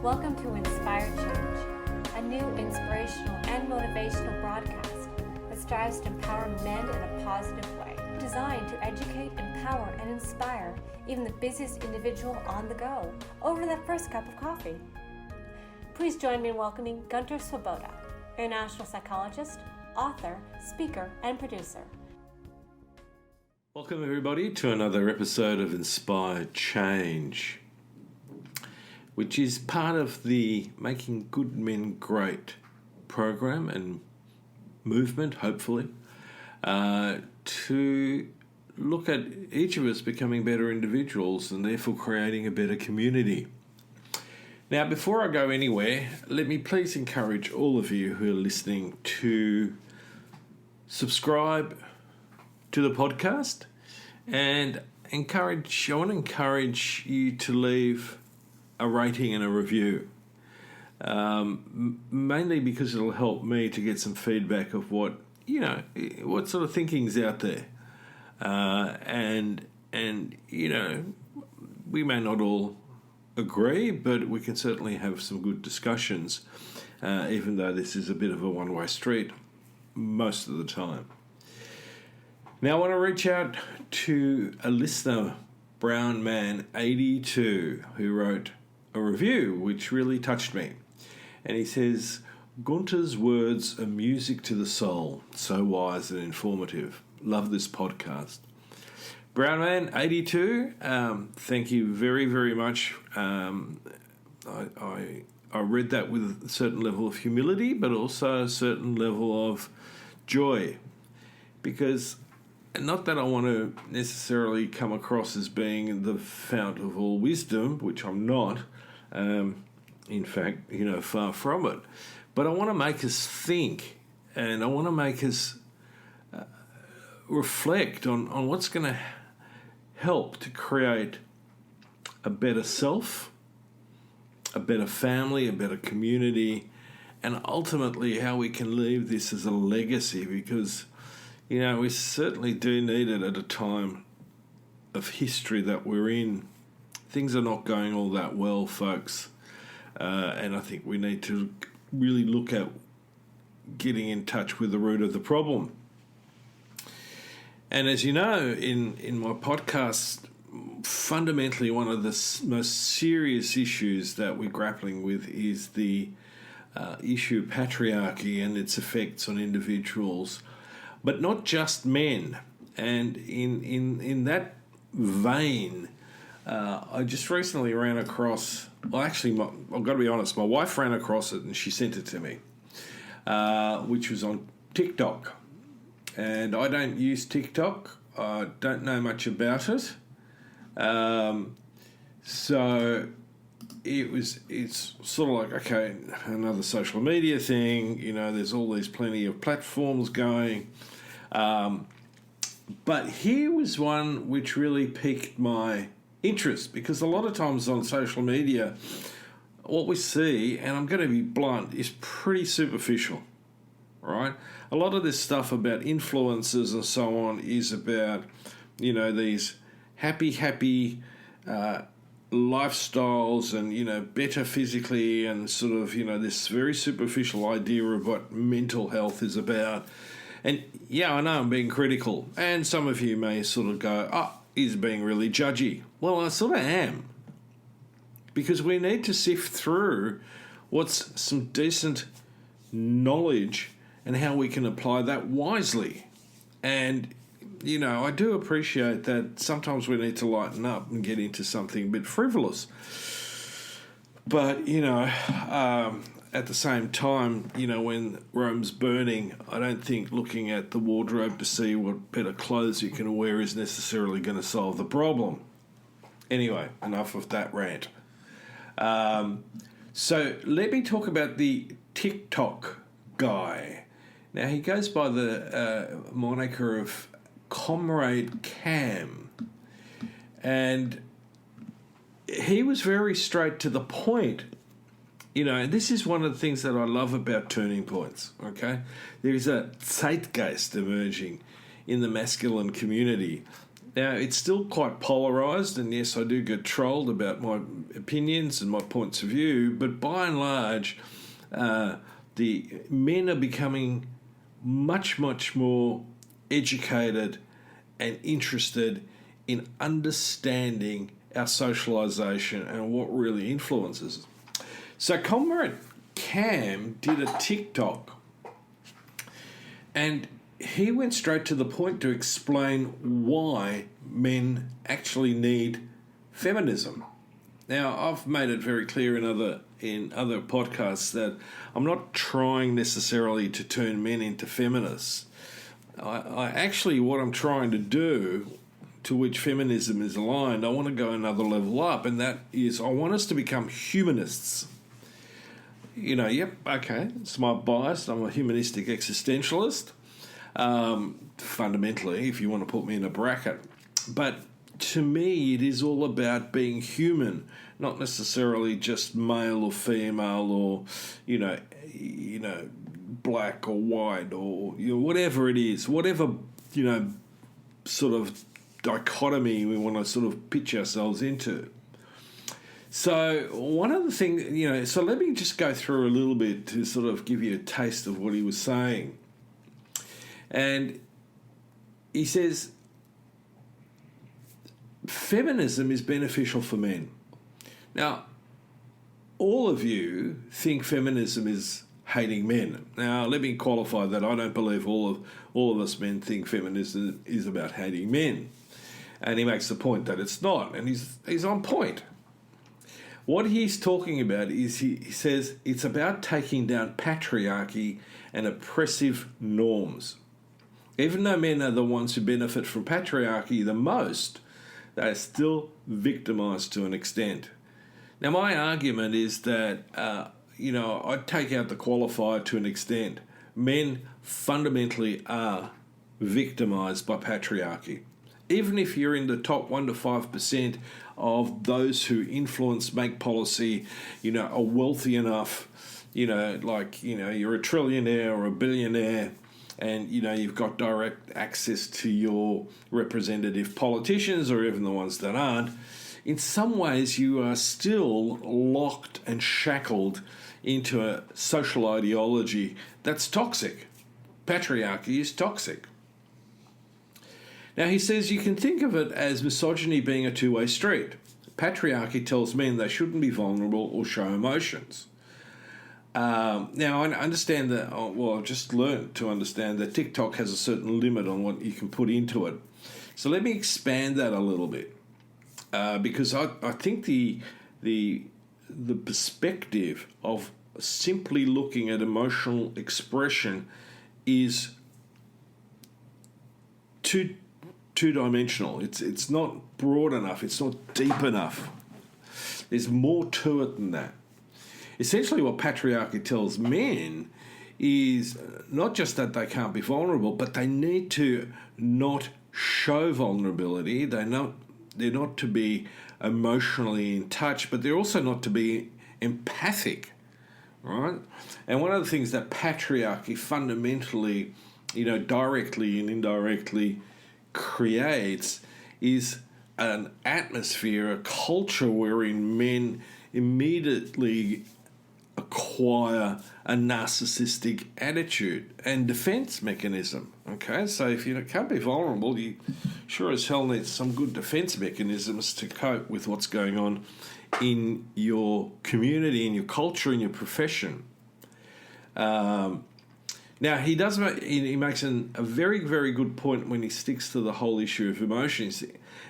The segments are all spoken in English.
Welcome to Inspired Change, a new inspirational and motivational broadcast that strives to empower men in a positive way, designed to educate, empower, and inspire even the busiest individual on the go over that first cup of coffee. Please join me in welcoming Gunter Swoboda, international psychologist, author, speaker, and producer. Welcome everybody to another episode of Inspired Change, which is part of the Making Good Men Great program and movement, hopefully, to look at each of us becoming better individuals and therefore creating a better community. Now, before I go anywhere, let me please encourage all of you who are listening to subscribe to the podcast, and I want to encourage you to leave a rating and a review, mainly because it'll help me to get some feedback of what sort of thinking's out there, and we may not all agree, but we can certainly have some good discussions, even though this is a bit of a one-way street most of the time. Now I want to reach out to a listener, Brown Man 82, who wrote a review which really touched me. And he says, Gunter's words are music to the soul, so wise and informative. Love this podcast. Brown Man 82, thank you very, very much. I read that with a certain level of humility, but also a certain level of joy, because not that I want to necessarily come across as being the fount of all wisdom, which I'm not, in fact, far from it, but I want to make us think, and I want to make us reflect on what's going to help to create a better self, a better family, a better community, and ultimately how we can leave this as a legacy, because we certainly do need it at a time of history that we're in. Things are not going all that well, folks, and I think we need to really look at getting in touch with the root of the problem. And as you know, in my podcast, fundamentally one of the most serious issues that we're grappling with is the issue of patriarchy and its effects on individuals, but not just men. And in that vein, I just recently ran across, I've got to be honest, my wife ran across it and she sent it to me, which was on TikTok. And I don't use TikTok. I don't know much about it. So it's sort of like, okay, another social media thing, there's all these plenty of platforms going. But here was one which really piqued my interest, because a lot of times on social media, what we see, and I'm going to be blunt, is pretty superficial, right? A lot of this stuff about influencers and so on is about, these happy lifestyles and, better physically, and sort of, this very superficial idea of what mental health is about. And yeah, I know I'm being critical, and some of you may sort of go, he's being really judgy. Well, I sort of am, because we need to sift through what's some decent knowledge and how we can apply that wisely. And, I do appreciate that sometimes we need to lighten up and get into something a bit frivolous. But, at the same time, when Rome's burning, I don't think looking at the wardrobe to see what better clothes you can wear is necessarily going to solve the problem. Anyway, enough of that rant. So let me talk about the TikTok guy. Now, he goes by the moniker of Comrade Cam, and he was very straight to the point. And this is one of the things that I love about Turning Points, okay? There is a zeitgeist emerging in the masculine community Now, it's still quite polarised, and yes, I do get trolled about my opinions and my points of view, but by and large, the men are becoming much, much more educated and interested in understanding our socialisation and what really influences us. So Comrade Cam did a TikTok, and he went straight to the point to explain why men actually need feminism. Now, I've made it very clear in other podcasts that I'm not trying necessarily to turn men into feminists. I actually, what I'm trying to do, to which feminism is aligned, I want to go another level up, and that is I want us to become humanists. You know, yep, okay, it's my bias. I'm a humanistic existentialist, fundamentally, if you want to put me in a bracket. But to me, it is all about being human, not necessarily just male or female or, you know, black or white or whatever it is, whatever, sort of dichotomy we want to sort of pitch ourselves into. So one of the things, so let me just go through a little bit to sort of give you a taste of what he was saying. And he says, feminism is beneficial for men. Now, all of you think feminism is hating men. Now, let me qualify that. I don't believe all of us men think feminism is about hating men. And he makes the point that it's not, and he's on point. What he's talking about is he says it's about taking down patriarchy and oppressive norms. Even though men are the ones who benefit from patriarchy the most, they are still victimised to an extent. Now, my argument is that, I'd take out the qualifier to an extent. Men fundamentally are victimised by patriarchy. Even if you're in the top 1 to 5% of those who influence, make policy, are wealthy enough, you're a trillionaire or a billionaire, and, you've got direct access to your representative politicians or even the ones that aren't, in some ways you are still locked and shackled into a social ideology that's toxic. Patriarchy is toxic. Now, he says you can think of it as misogyny being a two-way street. Patriarchy tells men they shouldn't be vulnerable or show emotions. Now, I understand that, I've just learned to understand that TikTok has a certain limit on what you can put into it. So let me expand that a little bit, because I think the perspective of simply looking at emotional expression is two-dimensional. It's not broad enough. It's not deep enough. There's more to it than that. Essentially, what patriarchy tells men is not just that they can't be vulnerable, but they need to not show vulnerability. They're not to be emotionally in touch, but they're also not to be empathic, right? And one of the things that patriarchy fundamentally, directly and indirectly creates is an atmosphere, a culture wherein men immediately acquire a narcissistic attitude and defense mechanism. Okay, so if you can't be vulnerable, you sure as hell need some good defense mechanisms to cope with what's going on in your community, in your culture, in your profession. Now, he makes a very, very good point when he sticks to the whole issue of emotions.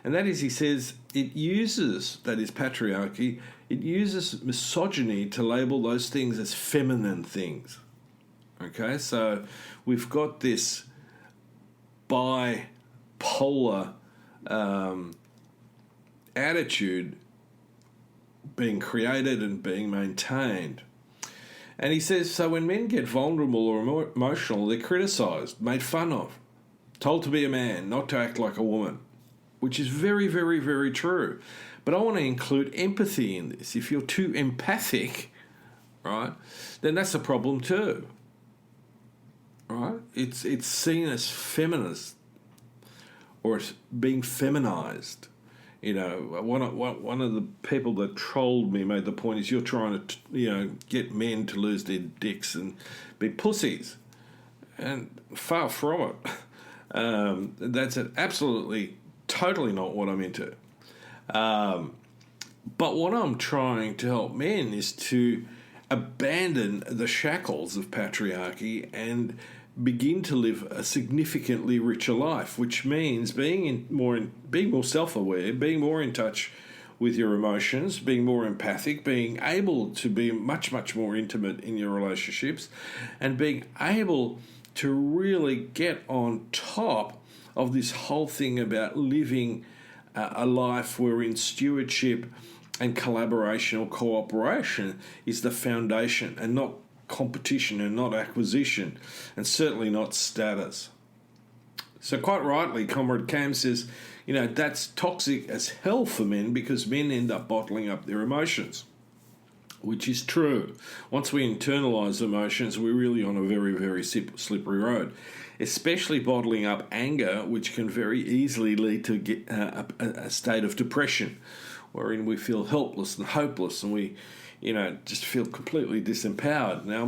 And that is, he says, patriarchy, it uses misogyny to label those things as feminine things. Okay, so we've got this bipolar attitude being created and being maintained. And he says, so when men get vulnerable or emotional, they're criticised, made fun of, told to be a man, not to act like a woman, which is very, very, very true. But I want to include empathy in this. If you're too empathic, right, then that's a problem too, right? It's seen as feminist. or it's being feminized. You know, one of the people that trolled me made the point is you're trying to, get men to lose their dicks and be pussies. And far from it. That's absolutely, totally not what I'm into. But what I'm trying to help men is to abandon the shackles of patriarchy and begin to live a significantly richer life, which means being more self-aware, being more in touch with your emotions, being more empathic, being able to be much, much more intimate in your relationships, and being able to really get on top of this whole thing about living a life wherein stewardship and collaboration or cooperation is the foundation, and not competition and not acquisition, and certainly not status. So quite rightly, Comrade Cam says, that's toxic as hell for men because men end up bottling up their emotions, which is true. Once we internalise emotions, we're really on a very, very slippery road, especially bottling up anger, which can very easily lead to a state of depression, wherein we feel helpless and hopeless, and we just feel completely disempowered. Now,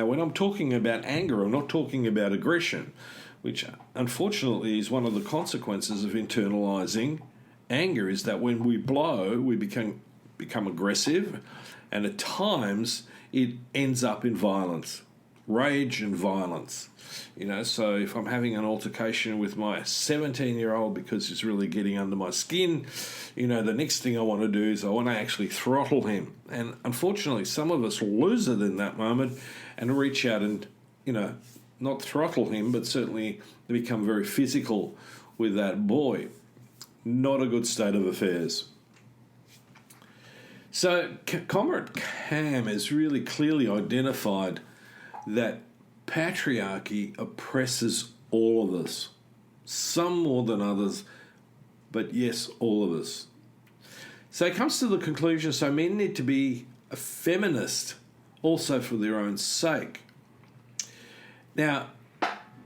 when I'm talking about anger, I'm not talking about aggression, which unfortunately is one of the consequences of internalising anger, is that when we blow, we become aggressive, and at times it ends up in violence, rage and violence. So if I'm having an altercation with my 17-year-old because he's really getting under my skin, the next thing I want to do is I want to actually throttle him. And unfortunately, some of us lose it in that moment and reach out and, not throttle him, but certainly become very physical with that boy. Not a good state of affairs. So Comrade Cam has really clearly identified that patriarchy oppresses all of us, some more than others, but yes, all of us. So it comes to the conclusion, so men need to be a feminist also for their own sake. Now,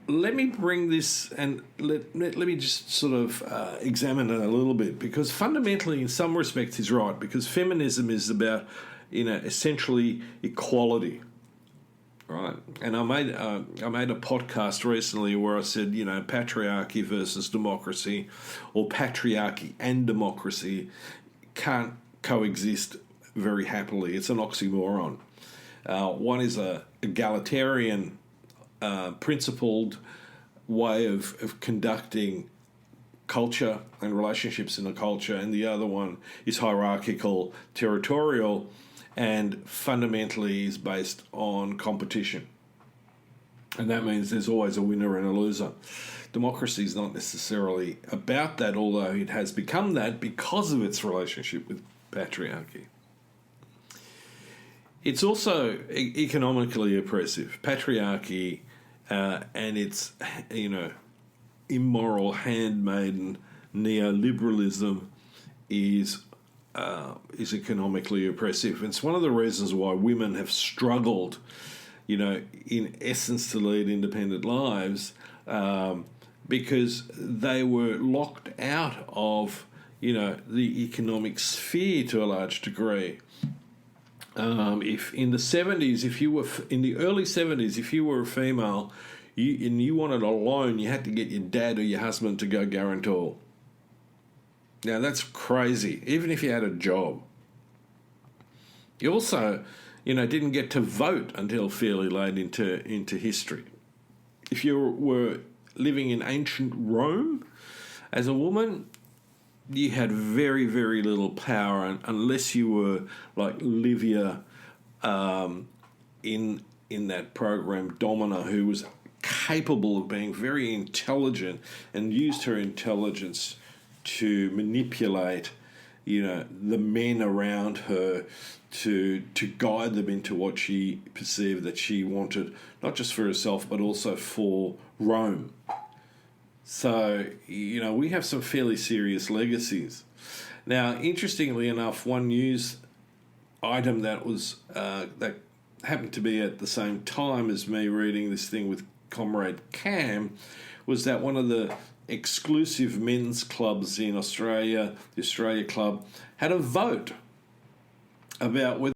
let me bring this and let me just sort of examine it a little bit, because fundamentally, in some respects, he's right, because feminism is about, essentially equality. Right, and I made a podcast recently where I said, patriarchy versus democracy, or patriarchy and democracy, can't coexist very happily. It's an oxymoron. One is a egalitarian, principled way of conducting culture and relationships in a culture, and the other one is hierarchical, territorial, and fundamentally is based on competition. And that means there's always a winner and a loser. Democracy is not necessarily about that, although it has become that because of its relationship with patriarchy. It's also economically oppressive. Patriarchy and its, immoral, handmaiden neoliberalism is economically oppressive. It's one of the reasons why women have struggled, in essence, to lead independent lives, because they were locked out of, the economic sphere to a large degree. If in the 70s, in the early 70s, if you were a female, you wanted a loan, you had to get your dad or your husband to go guarantor. Now, that's crazy, even if you had a job. You also, didn't get to vote until fairly late into history. If you were living in ancient Rome as a woman, you had very, very little power, unless you were like Livia in that program, Domina, who was capable of being very intelligent and used her intelligence to manipulate, the men around her to guide them into what she perceived that she wanted, not just for herself, but also for Rome. So, we have some fairly serious legacies. Now, interestingly enough, one news item that was that happened to be at the same time as me reading this thing with Comrade Cam was that one of the exclusive men's clubs in Australia, the Australia Club, had a vote about whether